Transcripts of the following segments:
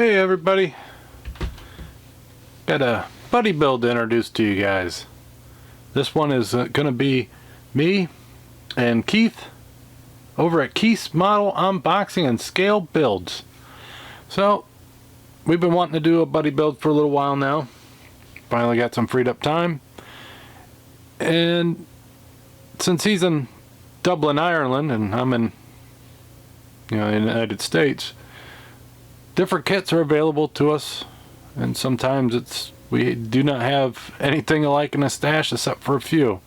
Hey everybody, got a buddy build to introduce to you guys. This one is going to be me and Keith over at Keith's Model Unboxing and Scale Builds. So we've been wanting to do a buddy build for a little while now. Finally got some freed up time, and since he's in Dublin, Ireland, and I'm in the United States, different kits are available to us, and sometimes we do not have anything alike in a stash except for a few.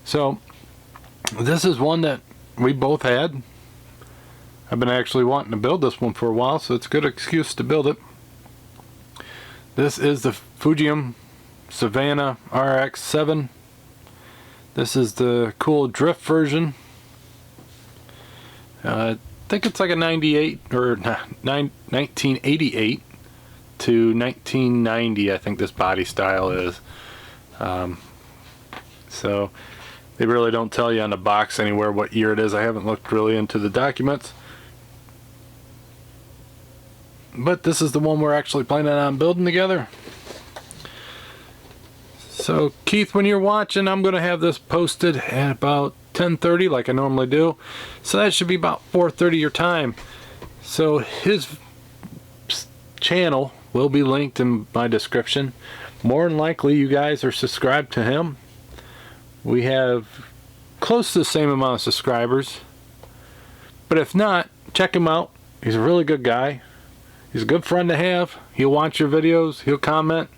So this is one that we both had. I've been actually wanting to build this one for a while, so it's a good excuse to build it. This is the Fujimi Savanna RX-7. This is the cool drift version. I think it's like a 1988 to 1990, I think this body style is. So they really don't tell you on the box anywhere what year it is. I haven't looked really into the documents, but this is the one we're actually planning on building together. So Keith, when you're watching, I'm going to have this posted at about 10:30 like I normally do, so that should be about 4:30 your time. So his channel will be linked in my description. More than likely you guys are subscribed to him. We have close to the same amount of subscribers, but if not, check him out. He's a really good guy. He's a good friend to have. He'll watch your videos, he'll comment,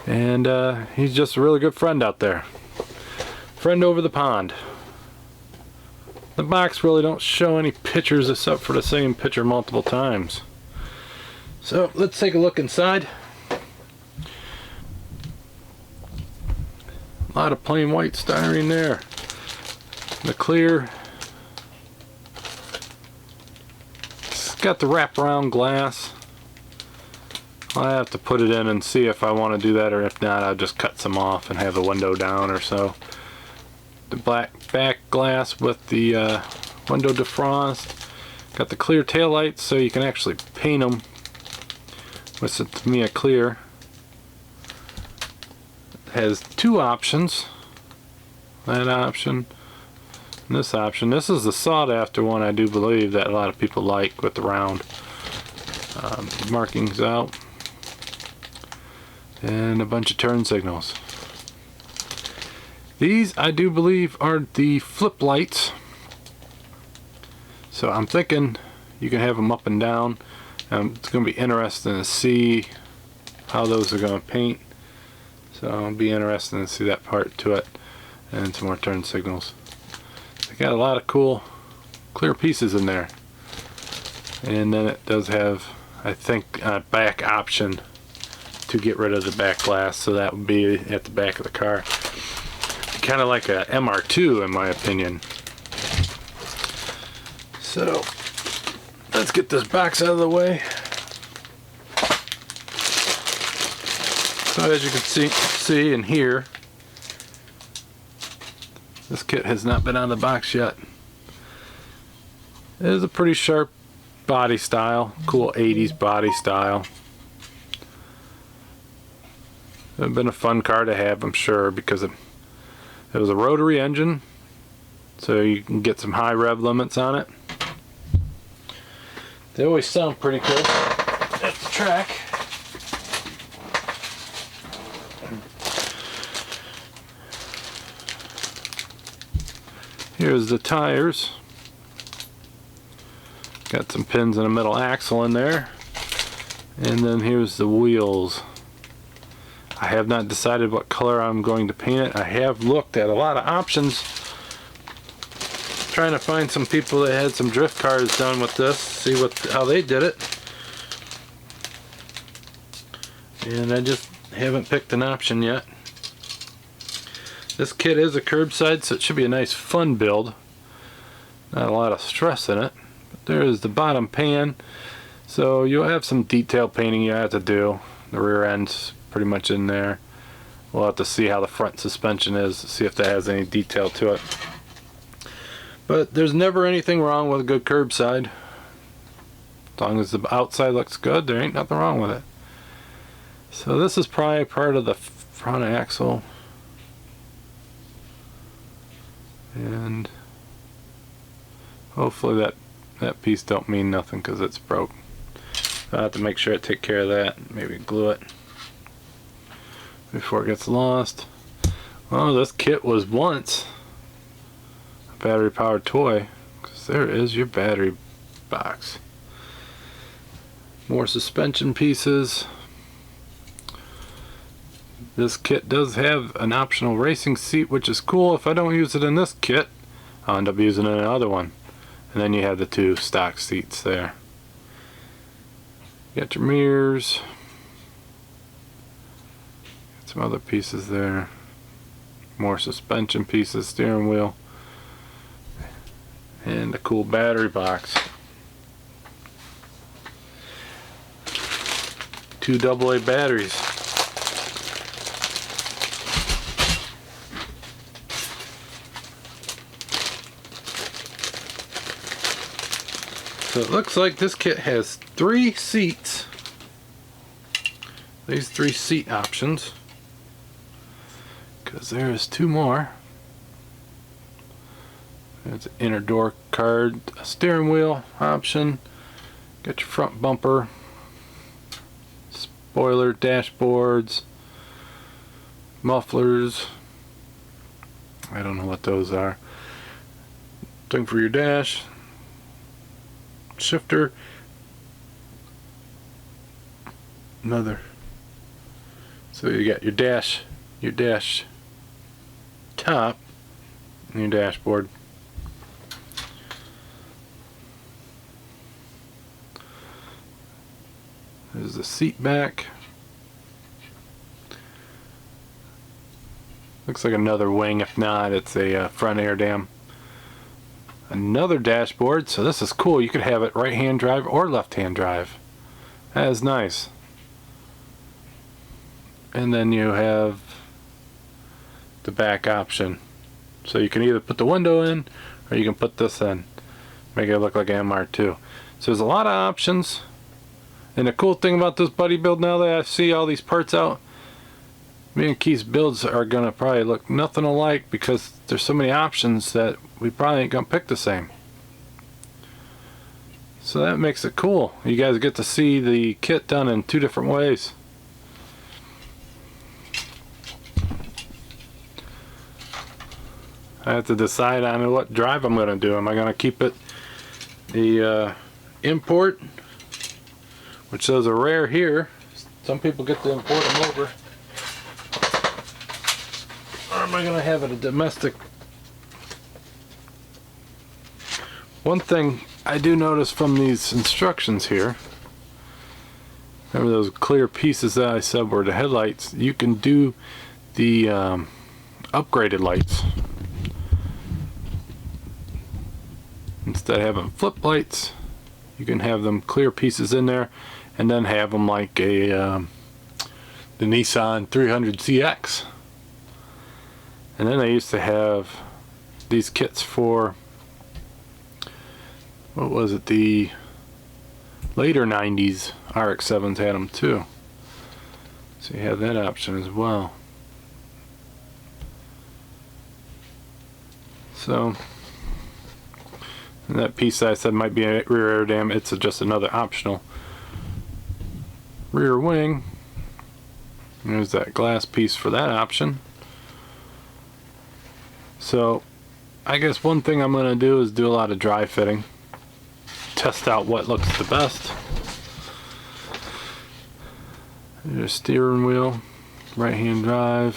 and he's just a really good friend out there. Friend over the pond. The box really don't show any pictures except for the same picture multiple times. So let's take a look inside. A lot of plain white styrene there. The clear. It's got the wraparound glass. I'll have to put it in and see if I want to do that, or if not, I'll just cut some off and have the window down or so. The black back glass with the window defrost. Got the clear tail lights, so you can actually paint them with the Tamiya clear. It has two options. That option and this option. This is the sought after one, I do believe, that a lot of people like, with the round markings out. And a bunch of turn signals. These, I do believe, are the flip lights. So I'm thinking you can have them up and down. It's going to be interesting to see how those are going to paint. So it'll be interesting to see that part to it. And some more turn signals. They got a lot of cool clear pieces in there. And then it does have, I think, a back option to get rid of the back glass, so that would be at the back of the car. Kind of like a MR2 in my opinion. So let's get this box out of the way. So as you can see and hear, this kit has not been on the box yet. It is a pretty sharp body style, cool 80s body style. It would have been a fun car to have, I'm sure, because it was a rotary engine, so you can get some high rev limits on it. They always sound pretty good at the track. Here's the tires. Got some pins in the middle axle in there. And then here's the wheels. I have not decided what color I'm going to paint it. I have looked at a lot of options, trying to find some people that had some drift cars done with this, see how they did it. And I just haven't picked an option yet. This kit is a curbside, so it should be a nice fun build. Not a lot of stress in it. But there is the bottom pan. So you'll have some detail painting you have to do. The rear end's pretty much in there. We'll have to see how the front suspension is, see if that has any detail to it. But there's never anything wrong with a good curbside. As long as the outside looks good, there ain't nothing wrong with it. So this is probably part of the front axle. And hopefully that piece don't mean nothing because it's broke. I'll have to make sure I take care of that. Maybe glue it before it gets lost. Well, this kit was once a battery powered toy, because there is your battery box. More suspension pieces. This kit does have an optional racing seat, which is cool. If I don't use it in this kit, I'll end up using it in another one. And then you have the two stock seats there. You got your mirrors. Got some other pieces there. More suspension pieces, steering wheel. And a cool battery box. Two AA batteries. So it looks like this kit has 3 seats. These 3 seat options. Because there is 2 more. There's an inner door card, a steering wheel option. Got your front bumper. Spoiler, dashboards. Mufflers. I don't know what those are. Thing for your dash. Shifter, another. So you got your dash top, and your dashboard. There's the seat back. Looks like another wing. If not, it's a front air dam. Another dashboard, so this is cool. You could have it right hand drive or left hand drive. That is nice. And then you have the back option, so you can either put the window in or you can put this in, make it look like an MR2. So there's a lot of options. And the cool thing about this buddy build, now that I see all these parts out, me and Keith's builds are gonna probably look nothing alike because there's so many options that we probably ain't gonna pick the same. So that makes it cool. You guys get to see the kit done in 2 different ways. I have to decide on what drive I'm gonna do. Am I gonna keep it the import, which those are rare here. Some people get to import them over. Or am I going to have it a domestic? One thing I do notice from these instructions here, remember those clear pieces that I said were the headlights, you can do the upgraded lights. Instead of having flip lights, you can have them clear pieces in there and then have them like the Nissan 300CX. And then I used to have these kits for, what was it, the later 90s RX-7s had them too. So you have that option as well. So, and that piece that I said might be a rear air dam, it's just another optional rear wing. There's that glass piece for that option. So I guess one thing I'm going to do is do a lot of dry fitting, test out what looks the best. There's steering wheel, right hand drive.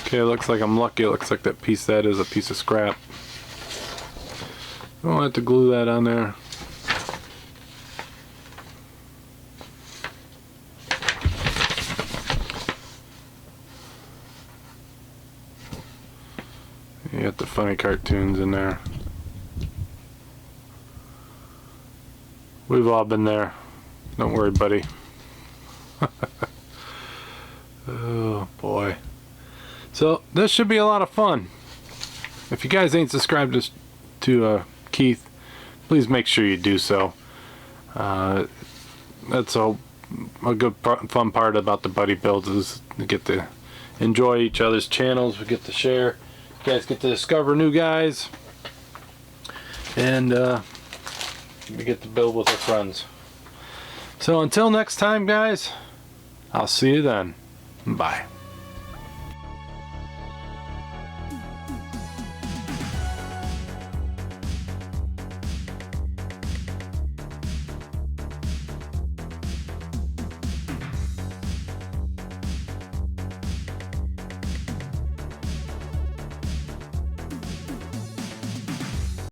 Okay, it looks like I'm lucky. It looks like that piece, that is a piece of scrap. I don't have to glue that on there. You got the funny cartoons in there. We've all been there. Don't worry, buddy. Oh boy. So So this should be a lot of fun. If you guys ain't subscribed to Keith, please make sure you do so. That's a good fun part about the buddy builds, is we get to enjoy each other's channels. We get to share. You guys get to discover new guys, and we get to build with our friends. So until next time, guys, I'll see you then. Bye.